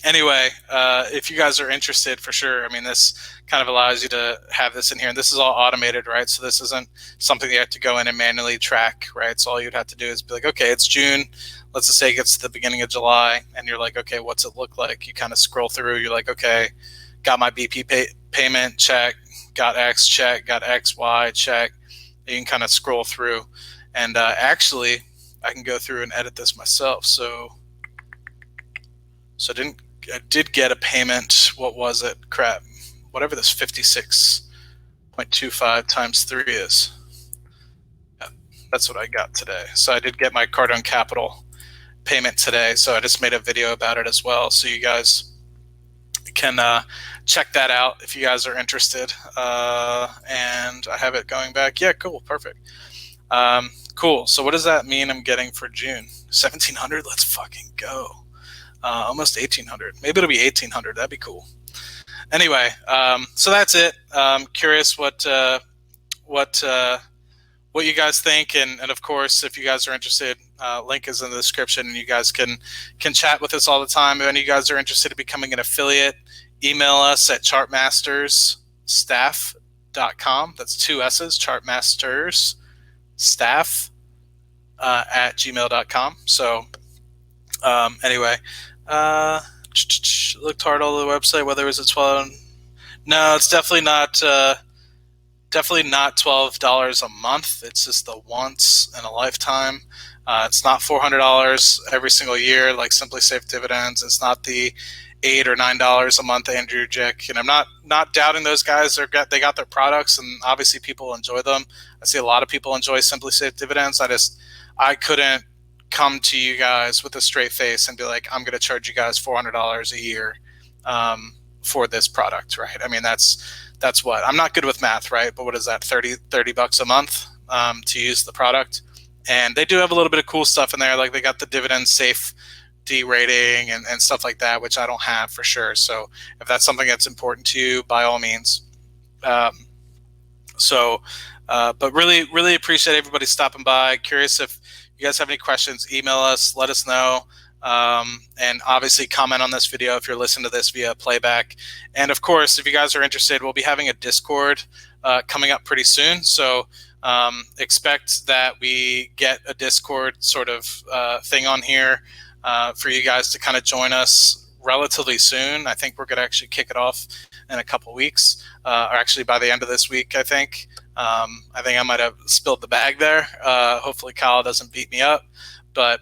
anyway, if you guys are interested, for sure, I mean, this kind of allows you to have this in here, and this is all automated, right? So this isn't something you have to go in and manually track, right? So all you'd have to do is be like, okay, it's June. Let's just say it gets to the beginning of July, and you're like, okay, what's it look like? You kind of scroll through. You're like, okay, got my BP payment, check. Got X, check. Got X, Y, check. You can kind of scroll through, and actually, I can go through and edit this myself. So I did get a payment. What was it? Crap. whatever this 56.25 times 3 is. Yeah, that's what I got today. So I did get my Cardone Capital payment today, so I just made a video about it as well, so you guys can check that out if you guys are interested. And I have it going back. Yeah, cool, perfect. Cool. So what does that mean I'm getting for June? 1,700. Let's fucking go. Almost 1,800. Maybe it'll be 1,800. That'd be cool. Anyway, so that's it. Curious what you guys think, and of course, if you guys are interested, link is in the description, and you guys can chat with us all the time. If any of you guys are interested in becoming an affiliate, email us at chartmastersstaff.com. That's 2 S's, chartmastersstaff at gmail.com. So anyway, looked hard all over the website, whether it was a 12. No, it's definitely not $12 a month. It's just the once in a lifetime. It's not $400 every single year like Simply Safe Dividends. It's not the $8 or $9 a month Andrew Jick. And I'm not doubting those guys. They got their products, and obviously people enjoy them. I see a lot of people enjoy Simply Safe Dividends. I couldn't come to you guys with a straight face and be like, I'm going to charge you guys $400 a year for this product, right? I mean, that's what, I'm not good with math, right? But what is that, 30 bucks a month to use the product? And they do have a little bit of cool stuff in there. Like they got the Dividend Safe D rating and stuff like that, which I don't have for sure. So if that's something that's important to you, by all means. But really, really appreciate everybody stopping by. Curious if you guys have any questions, email us, let us know. And obviously comment on this video if you're listening to this via playback. And of course, if you guys are interested, we'll be having a Discord coming up pretty soon. So expect that we get a Discord sort of thing on here for you guys to kind of join us relatively soon. I think we're going to actually kick it off in a couple weeks, or actually by the end of this week, I think. I think I might have spilled the bag there. Hopefully Kyle doesn't beat me up. But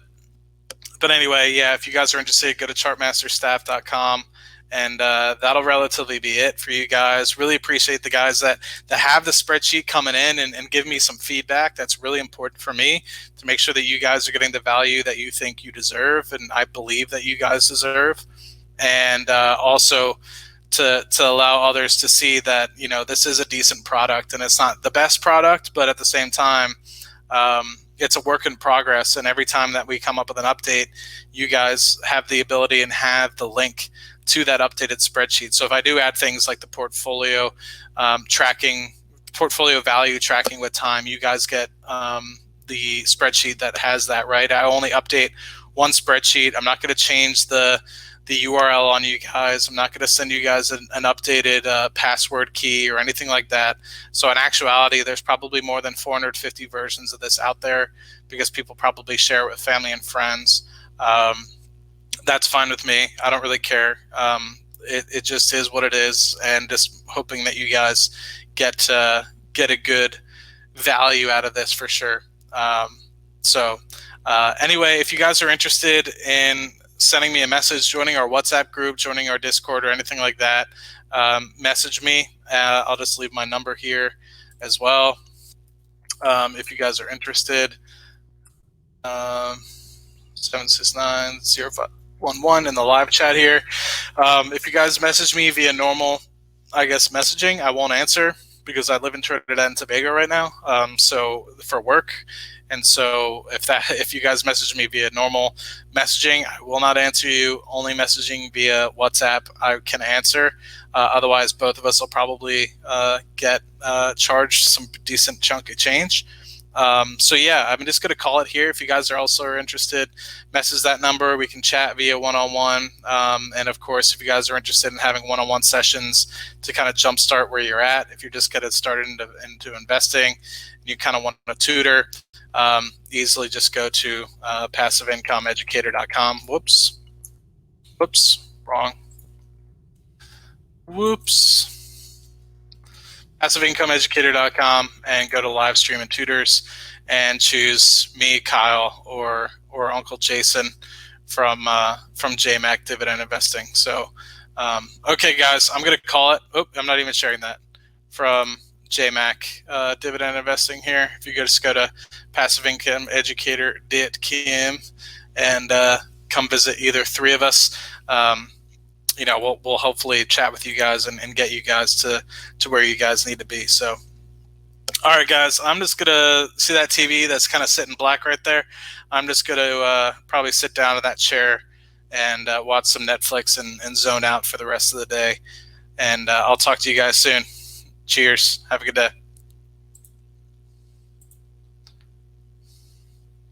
anyway, yeah, if you guys are interested, go to chartmasterstaff.com, and that'll relatively be it for you guys. Really appreciate the guys that have the spreadsheet coming in and give me some feedback. That's really important for me to make sure that you guys are getting the value that you think you deserve, and I believe that you guys deserve. And also to allow others to see that, you know, this is a decent product, and it's not the best product, but at the same time, it's a work in progress, and every time that we come up with an update, you guys have the ability and have the link to that updated spreadsheet. So if I do add things like the portfolio tracking, portfolio value tracking with time, you guys get the spreadsheet that has that, right? I only update one spreadsheet. I'm not going to change the URL on you guys. I'm not going to send you guys an updated password key or anything like that. So in actuality, there's probably more than 450 versions of this out there because people probably share it with family and friends. That's fine with me. I don't really care. It just is what it is, and just hoping that you guys get a good value out of this for sure. Anyway, if you guys are interested in sending me a message, joining our WhatsApp group, joining our Discord, or anything like that, message me. I'll just leave my number here as well if you guys are interested. 769-0511 in the live chat here. If you guys message me via normal, I guess, messaging, I won't answer because I live in Trinidad and Tobago right now, so for work. And so if you guys message me via normal messaging, I will not answer you. Only messaging via WhatsApp I can answer. Otherwise, both of us will probably get charged some decent chunk of change. So yeah, I'm just going to call it here. If you guys are also interested, message that number. We can chat via one-on-one. And of course, if you guys are interested in having one-on-one sessions to kind of jumpstart where you're at, if you're just getting started into investing, and you kind of want a tutor, easily just go to passiveincomeeducator.com. Whoops, wrong. Passiveincomeeducator.com, and go to live stream and tutors and choose me, Kyle, or Uncle Jason from JMac Dividend Investing. So Okay, guys, I'm going to call it. Oh, I'm not even sharing that from JMac Dividend Investing here. If you just go to passiveincomeeducator.com and come visit either three of us, we'll hopefully chat with you guys and get you guys to where you guys need to be. So, all right, guys, I'm just going to see that TV that's kind of sitting black right there. I'm just going to probably sit down in that chair and watch some Netflix and zone out for the rest of the day. And I'll talk to you guys soon. Cheers. Have a good day.